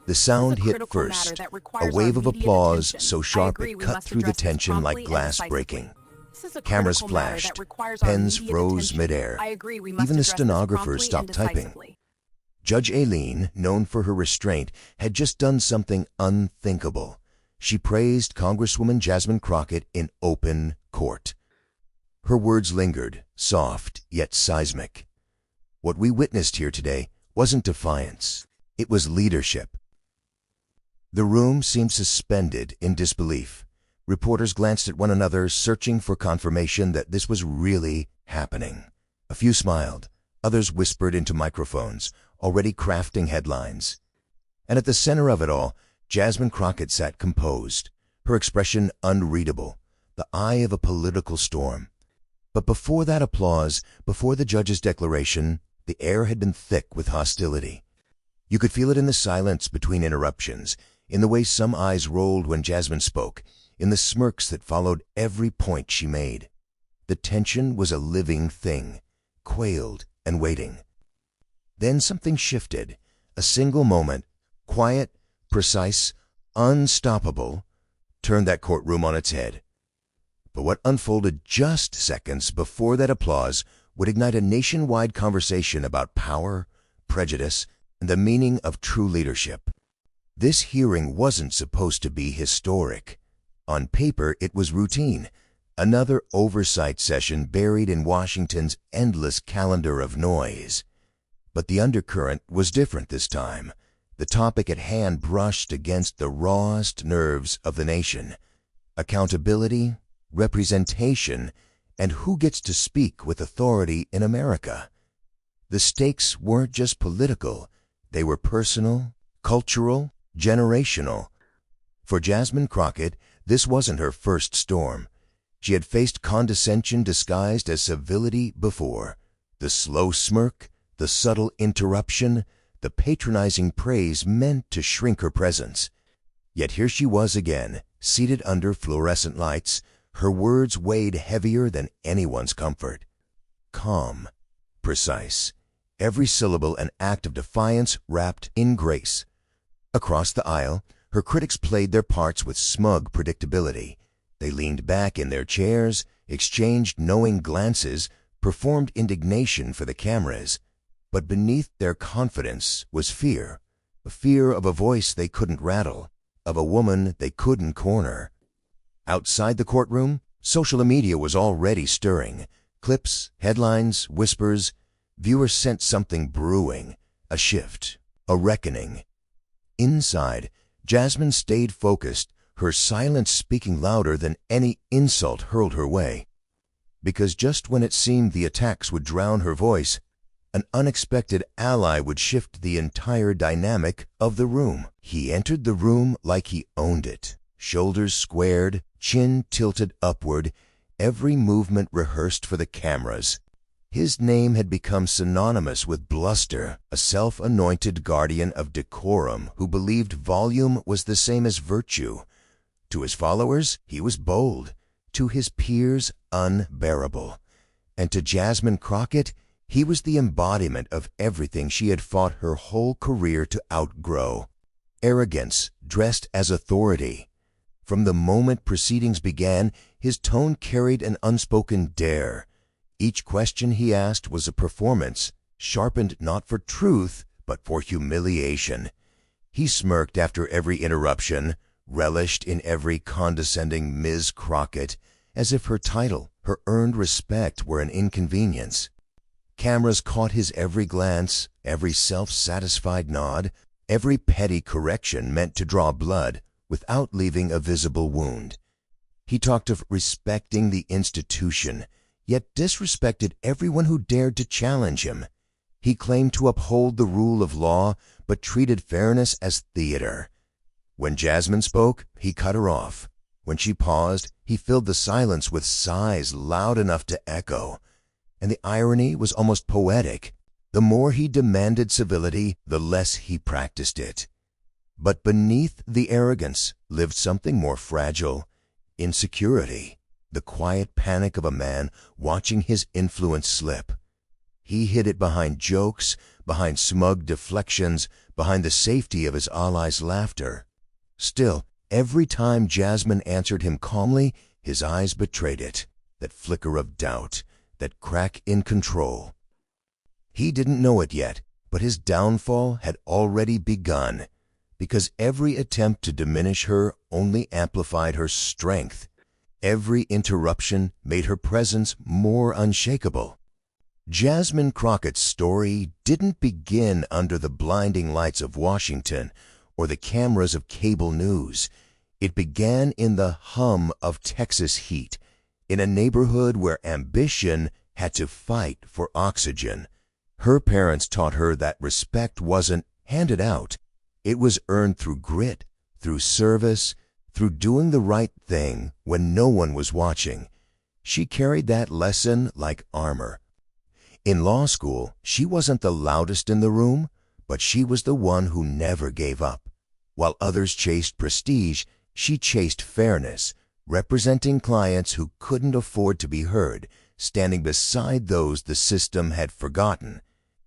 The sound hit first, a wave of applause so sharp it cut through the tension like glass breaking. Cameras flashed, pens froze midair, even the stenographers stopped typing. Judge AILEEN, known for her restraint, had just done something unthinkable. She praised Congresswoman Jasmine Crockett in open court. Her words lingered, soft yet seismic. What we witnessed here today wasn't defiance, it was leadership. The room seemed suspended in disbelief. Reporters glanced at one another, searching for confirmation that this was really happening. A few smiled, others whispered into microphones, already crafting headlines. And at the center of it all, Jasmine Crockett sat composed, her expression unreadable, the eye of a political storm. But before that applause, before the judge's declaration, the air had been thick with hostility. You could feel it in the silence between interruptions, in the way some eyes rolled when Jasmine spoke, in the smirks that followed every point she made. The tension was a living thing, quailed and waiting. Then something shifted. A single moment, quiet, precise, unstoppable, turned that courtroom on its head. But what unfolded just seconds before that applause would ignite a nationwide conversation about power, prejudice, and the meaning of true leadership. This hearing wasn't supposed to be historic. On paper, it was routine, another oversight session buried in Washington's endless calendar of noise. But the undercurrent was different this time. The topic at hand brushed against the rawest nerves of the nation. Accountability, representation, and who gets to speak with authority in America. The stakes weren't just political, they were personal, cultural, generational. For Jasmine Crockett, this wasn't her first storm. She had faced condescension disguised as civility before. The slow smirk, the subtle interruption, the patronizing praise meant to shrink her presence. Yet here she was again, seated under fluorescent lights, her words weighed heavier than anyone's comfort. Calm, precise, every syllable an act of defiance wrapped in grace. Across the aisle, her critics played their parts with smug predictability. They leaned back in their chairs, exchanged knowing glances, performed indignation for the cameras. But beneath their confidence was fear, a fear of a voice they couldn't rattle, of a woman they couldn't corner. Outside the courtroom, social media was already stirring. Clips, headlines, whispers. Viewers sensed something brewing, a shift, a reckoning. Inside, Jasmine stayed focused, her silence speaking louder than any insult hurled her way. Because just when it seemed the attacks would drown her voice, an unexpected ally would shift the entire dynamic of the room. He entered the room like he owned it, shoulders squared, chin tilted upward, every movement rehearsed for the cameras. His name had become synonymous with bluster, a self-anointed guardian of decorum who believed volume was the same as virtue. To his followers, he was bold. To his peers, unbearable. And to Jasmine Crockett, he was the embodiment of everything she had fought her whole career to outgrow. Arrogance dressed as authority. From the moment proceedings began, his tone carried an unspoken dare. Each question he asked was a performance, sharpened not for truth, but for humiliation. He smirked after every interruption, relished in every condescending Ms. Crockett, as if her title, her earned respect were an inconvenience. Cameras caught his every glance, every self-satisfied nod, every petty correction meant to draw blood without leaving a visible wound. He talked of respecting the institution, yet disrespected everyone who dared to challenge him. He claimed to uphold the rule of law, but treated fairness as theater. When Jasmine spoke, he cut her off. When she paused, he filled the silence with sighs loud enough to echo. And the irony was almost poetic. The more he demanded civility, the less he practiced it. But beneath the arrogance lived something more fragile, insecurity, the quiet panic of a man watching his influence slip. He hid it behind jokes, behind smug deflections, behind the safety of his allies' laughter. Still, every time Jasmine answered him calmly, his eyes betrayed it, that flicker of doubt, that crack in control. He didn't know it yet, but his downfall had already begun, because every attempt to diminish her only amplified her strength. Every interruption made her presence more unshakable. Jasmine Crockett's story didn't begin under the blinding lights of Washington or the cameras of cable news. It began in the hum of Texas heat, in a neighborhood where ambition had to fight for oxygen. Her parents taught her that respect wasn't handed out. It was earned through grit, through service, through doing the right thing when no one was watching. She carried that lesson like armor. In law school, she wasn't the loudest in the room, but she was the one who never gave up. While others chased prestige, she chased fairness, representing clients who couldn't afford to be heard, standing beside those the system had forgotten.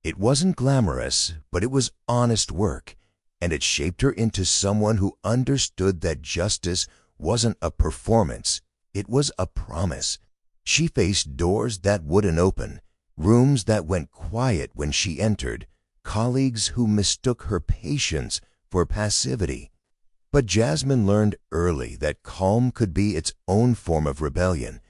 It wasn't glamorous, but it was honest work, and it shaped her into someone who understood that justice wasn't a performance, it was a promise. She faced doors that wouldn't open, rooms that went quiet when she entered, colleagues who mistook her patience for passivity. But Jasmine learned early that calm could be its own form of rebellion.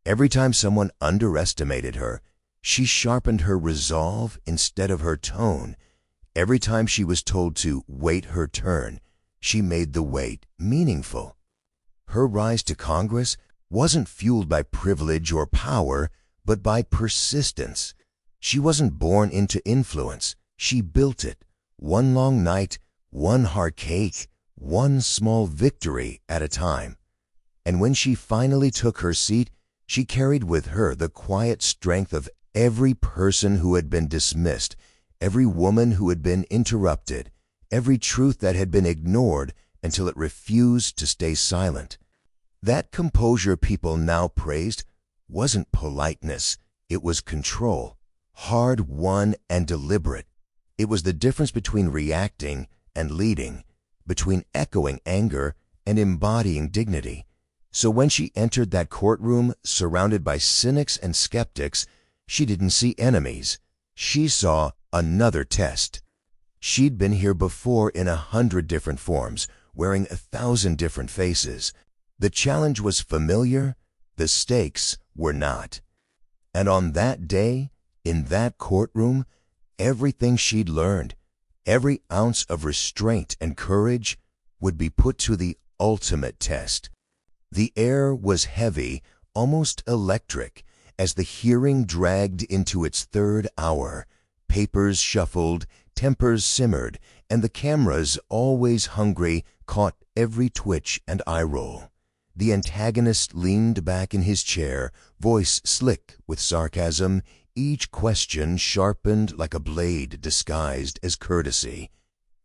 Every time someone underestimated her, she sharpened her resolve instead of her tone. Every time she was told to wait her turn, she made the wait meaningful. Her rise to Congress wasn't fueled by privilege or power, but by persistence. She wasn't born into influence. She built it, one long night, one hard cake, one small victory at a time. And when she finally took her seat, she carried with her the quiet strength of every person who had been dismissed, every woman who had been interrupted, every truth that had been ignored until it refused to stay silent. That composure people now praised wasn't politeness, it was control, hard-won and deliberate. It was the difference between reacting and leading, between echoing anger and embodying dignity. So when she entered that courtroom surrounded by cynics and skeptics, she didn't see enemies. She saw another test. She'd been here before in 100 different forms, wearing 1,000 different faces. The challenge was familiar, the stakes were not. And on that day, in that courtroom, everything she'd learned, every ounce of restraint and courage, would be put to the ultimate test. The air was heavy, almost electric, as the hearing dragged into its third hour. Papers shuffled, tempers simmered, and the cameras, always hungry, caught every twitch and eye roll. The antagonist leaned back in his chair, voice slick with sarcasm, each question sharpened like a blade disguised as courtesy.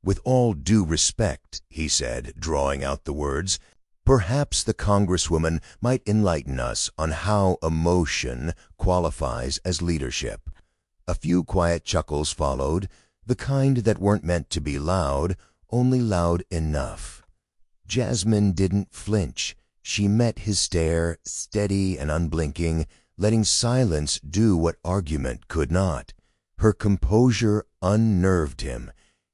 "With all due respect," he said, drawing out the words, "perhaps the Congresswoman might enlighten us on how emotion qualifies as leadership." A few quiet chuckles followed, the kind that weren't meant to be loud, only loud enough. Jasmine didn't flinch. She met his stare, steady and unblinking, letting silence do what argument could not. Her composure unnerved him.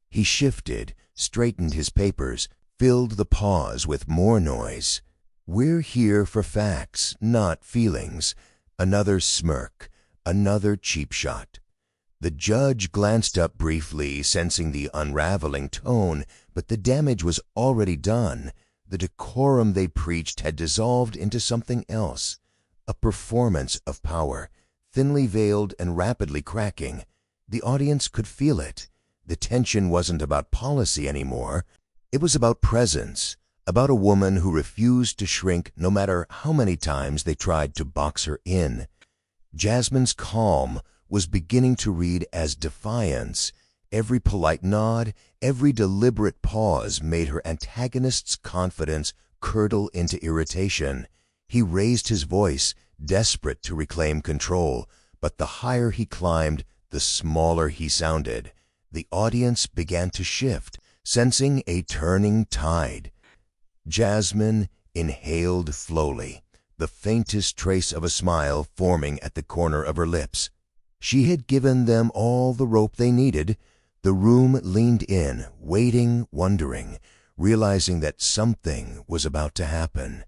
He shifted, straightened his papers, filled the pause with more noise. "We're here for facts, not feelings." Another smirk, another cheap shot. The judge glanced up briefly, sensing the unraveling tone, but the damage was already done. The decorum they preached had dissolved into something else, a performance of power, thinly veiled and rapidly cracking. The audience could feel it. The tension wasn't about policy anymore. It was about presence, about a woman who refused to shrink no matter how many times they tried to box her in. Jasmine's calm was beginning to read as defiance. Every polite nod, every deliberate pause made her antagonist's confidence curdle into irritation. He raised his voice, desperate to reclaim control, but the higher he climbed, the smaller he sounded. The audience began to shift, sensing a turning tide. Jasmine inhaled slowly, the faintest trace of a smile forming at the corner of her lips. She had given them all the rope they needed. The room leaned in, waiting, wondering, realizing that something was about to happen.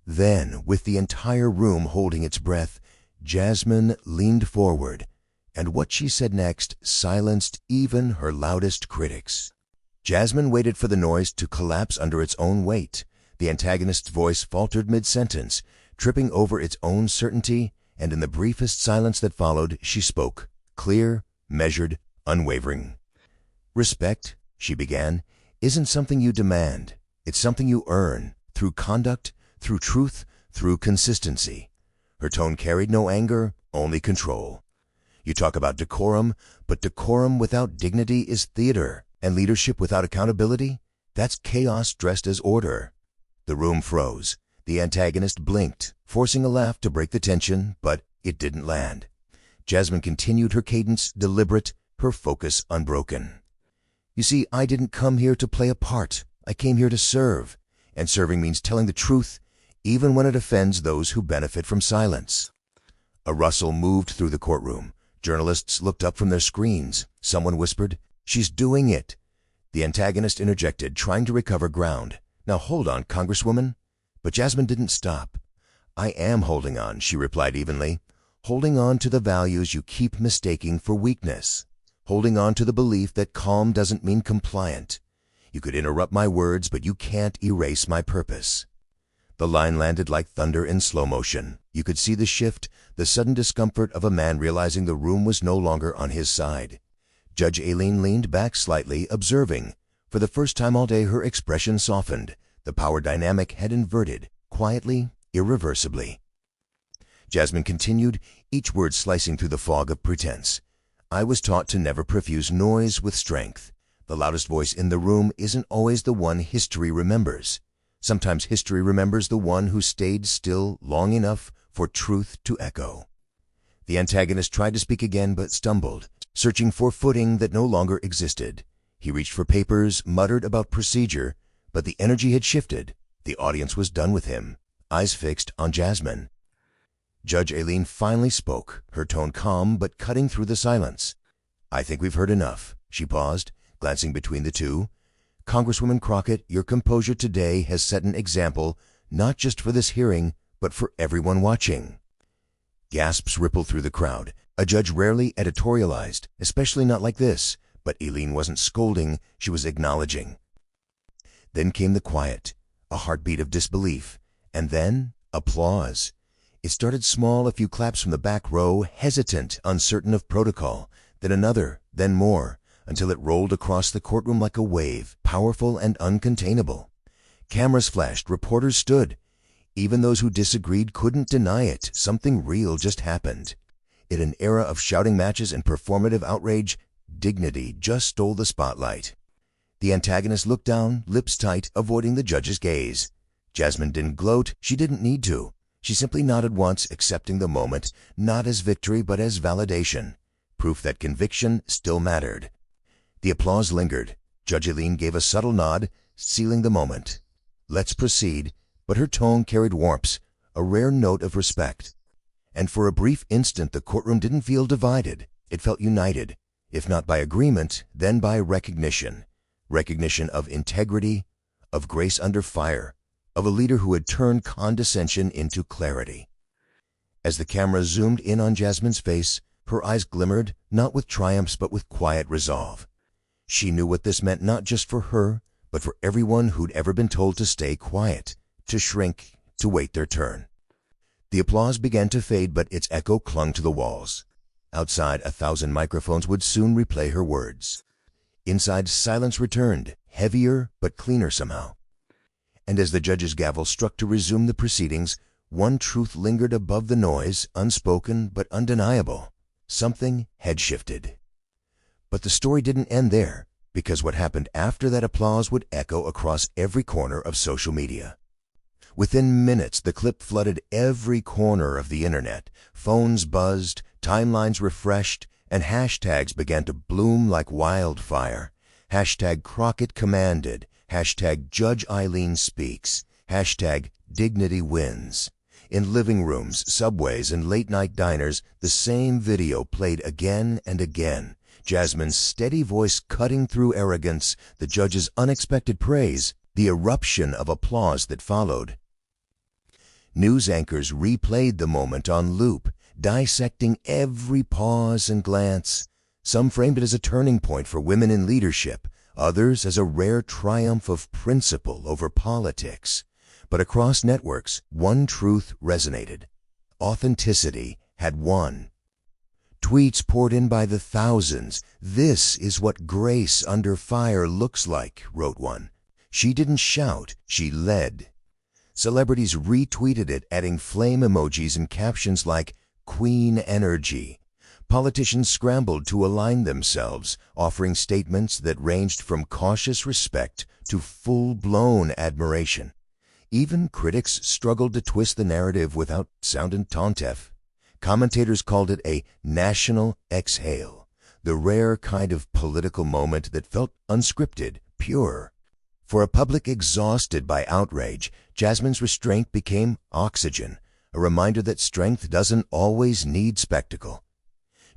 Then, with the entire room holding its breath, Jasmine leaned forward, and what she said next silenced even her loudest critics. Jasmine waited for the noise to collapse under its own weight. The antagonist's voice faltered mid-sentence, tripping over its own certainty, and in the briefest silence that followed, she spoke, clear, measured, unwavering. "Respect," she began, "isn't something you demand. It's something you earn, through conduct, through truth, through consistency." Her tone carried no anger, only control. "You talk about decorum, but decorum without dignity is theater, and leadership without accountability, that's chaos dressed as order." The room froze. The antagonist blinked, forcing a laugh to break the tension, but it didn't land. Jasmine continued, her cadence deliberate, her focus unbroken. "You see, I didn't come here to play a part. I came here to serve, and serving means telling the truth, even when it offends those who benefit from silence." A rustle moved through the courtroom. Journalists looked up from their screens. Someone whispered, "She's doing it." The antagonist interjected, trying to recover ground. "Now hold on, Congresswoman." But Jasmine didn't stop. "I am holding on," she replied evenly. "Holding on to the values you keep mistaking for weakness. Holding on to the belief that calm doesn't mean compliant. You could interrupt my words, but you can't erase my purpose." The line landed like thunder in slow motion. You could see the shift, the sudden discomfort of a man realizing the room was no longer on his side. Judge AILEEN leaned back slightly, observing. For the first time all day, her expression softened. The power dynamic had inverted, quietly, irreversibly. Jasmine continued, each word slicing through the fog of pretense. "I was taught to never profuse noise with strength. The loudest voice in the room isn't always the one history remembers. Sometimes history remembers the one who stayed still long enough for truth to echo." The antagonist tried to speak again but stumbled, searching for footing that no longer existed. He reached for papers, muttered about procedure, but the energy had shifted. The audience was done with him, eyes fixed on Jasmine. Judge AILEEN finally spoke, her tone calm but cutting through the silence. "I think we've heard enough." She paused, glancing between the two. "Congresswoman Crockett, your composure today has set an example not just for this hearing, but for everyone watching." Gasps rippled through the crowd. A judge rarely editorialized, especially not like this, but AILEEN wasn't scolding, she was acknowledging. Then came the quiet, a heartbeat of disbelief, and then applause. It started small, a few claps from the back row, hesitant, uncertain of protocol, then another, then more, until it rolled across the courtroom like a wave, powerful and uncontainable. Cameras flashed, reporters stood. Even those who disagreed couldn't deny it. Something real just happened. In an era of shouting matches and performative outrage, dignity just stole the spotlight. The antagonist looked down, lips tight, avoiding the judge's gaze. Jasmine didn't gloat. She didn't need to. She simply nodded once, accepting the moment, not as victory but as validation, proof that conviction still mattered. The applause lingered. Judge AILEEN gave a subtle nod, sealing the moment. "Let's proceed," but her tone carried warmth, a rare note of respect. And for a brief instant the courtroom didn't feel divided. It felt united, if not by agreement, then by recognition. Recognition of integrity, of grace under fire, of a leader who had turned condescension into clarity. As the camera zoomed in on Jasmine's face, her eyes glimmered, not with triumphs but with quiet resolve. She knew what this meant not just for her, but for everyone who'd ever been told to stay quiet, to shrink, to wait their turn. The applause began to fade, but its echo clung to the walls. Outside, 1,000 microphones would soon replay her words. Inside, silence returned, heavier but cleaner somehow. And as the judge's gavel struck to resume the proceedings, one truth lingered above the noise, unspoken but undeniable. Something had shifted. But the story didn't end there, because what happened after that applause would echo across every corner of social media. Within minutes, the clip flooded every corner of the internet. Phones buzzed, timelines refreshed, and hashtags began to bloom like wildfire. Hashtag Crockett commanded, hashtag Judge AILEEN speaks, hashtag Dignity wins. In living rooms, subways, and late-night diners, the same video played again and again. Jasmine's steady voice cutting through arrogance, the judge's unexpected praise, the eruption of applause that followed. News anchors replayed the moment on loop, dissecting every pause and glance. Some framed it as a turning point for women in leadership, others as a rare triumph of principle over politics. But across networks, one truth resonated. Authenticity had won. Tweets poured in by the thousands. "This is what grace under fire looks like," wrote one. She didn't shout, she led. Celebrities retweeted it, adding flame emojis and captions like "Queen Energy." Politicians scrambled to align themselves, offering statements that ranged from cautious respect to full-blown admiration. Even critics struggled to twist the narrative without sounding tone-deaf. Commentators called it a national exhale, the rare kind of political moment that felt unscripted, pure. For a public exhausted by outrage, Jasmine's restraint became oxygen, a reminder that strength doesn't always need spectacle.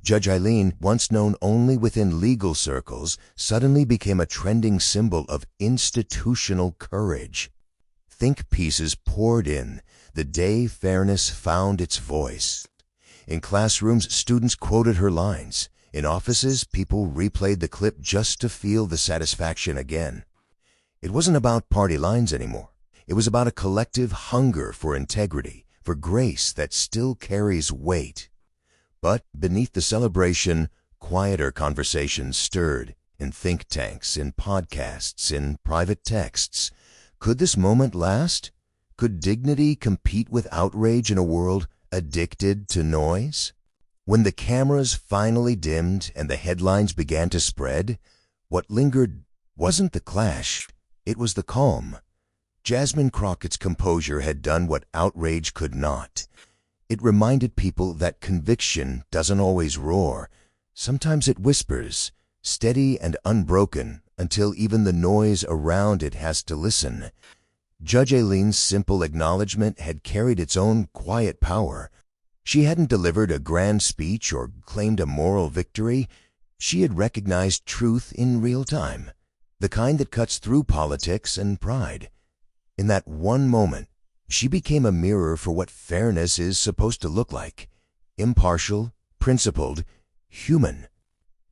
Judge AILEEN, once known only within legal circles, suddenly became a trending symbol of institutional courage. Think pieces poured in the day fairness found its voice. In classrooms, students quoted her lines. In offices, people replayed the clip just to feel the satisfaction again. It wasn't about party lines anymore. It was about a collective hunger for integrity, for grace that still carries weight. But beneath the celebration, quieter conversations stirred in think tanks, in podcasts, in private texts. Could this moment last? Could dignity compete with outrage in a world addicted to noise? When the cameras finally dimmed and the headlines began to spread, what lingered wasn't the clash, it was the calm. Jasmine Crockett's composure had done what outrage could not. It reminded people that conviction doesn't always roar. Sometimes it whispers, steady and unbroken, until even the noise around it has to listen. Judge AILEEN's simple acknowledgement had carried its own quiet power. She hadn't delivered a grand speech or claimed a moral victory. She had recognized truth in real time, the kind that cuts through politics and pride. In that one moment, she became a mirror for what fairness is supposed to look like: impartial, principled, human.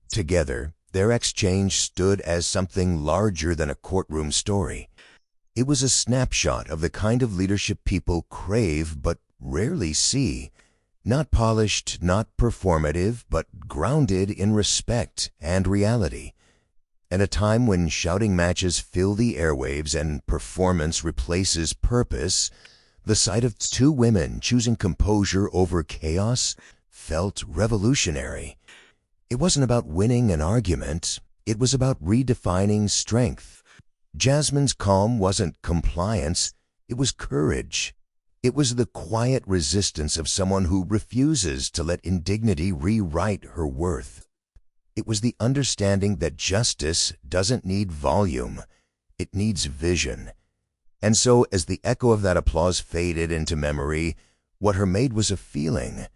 Together, their exchange stood as something larger than a courtroom story. It was a snapshot of the kind of leadership people crave but rarely see. Not polished, not performative, but grounded in respect and reality. At a time when shouting matches fill the airwaves and performance replaces purpose, the sight of two women choosing composure over chaos felt revolutionary. It wasn't about winning an argument. It was about redefining strength. Jasmine's calm wasn't compliance. It was courage. It was the quiet resistance of someone who refuses to let indignity rewrite her worth. It was the understanding that justice doesn't need volume. It needs vision. And so, as the echo of that applause faded into memory, what her made was a feeling,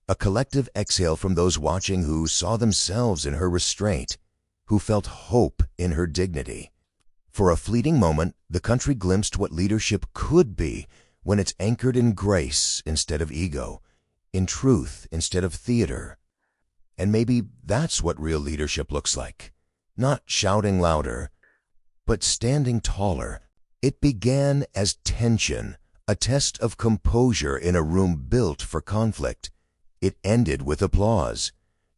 a collective exhale from those watching who saw themselves in her restraint, who felt hope in her dignity. For a fleeting moment, the country glimpsed what leadership could be when it's anchored in grace instead of ego, in truth instead of theater. And maybe that's what real leadership looks like. Not shouting louder, but standing taller. It began as tension, a test of composure in a room built for conflict. It ended with applause.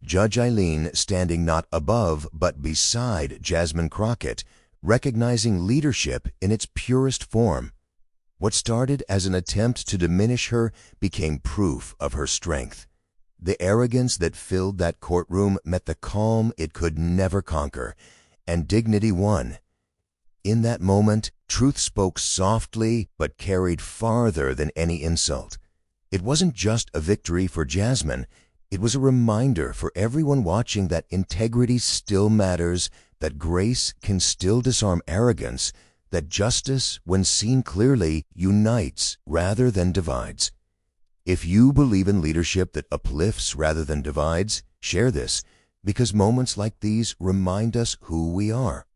Judge AILEEN standing not above but beside Jasmine Crockett, recognizing leadership in its purest form. What started as an attempt to diminish her became proof of her strength. The arrogance that filled that courtroom met the calm it could never conquer, and dignity won. In that moment, truth spoke softly but carried farther than any insult. It wasn't just a victory for Jasmine, It was a reminder for everyone watching that integrity still matters, that grace can still disarm arrogance, that justice, when seen clearly, unites rather than divides. If you believe in leadership that uplifts rather than divides, share this, because moments like these remind us who we are.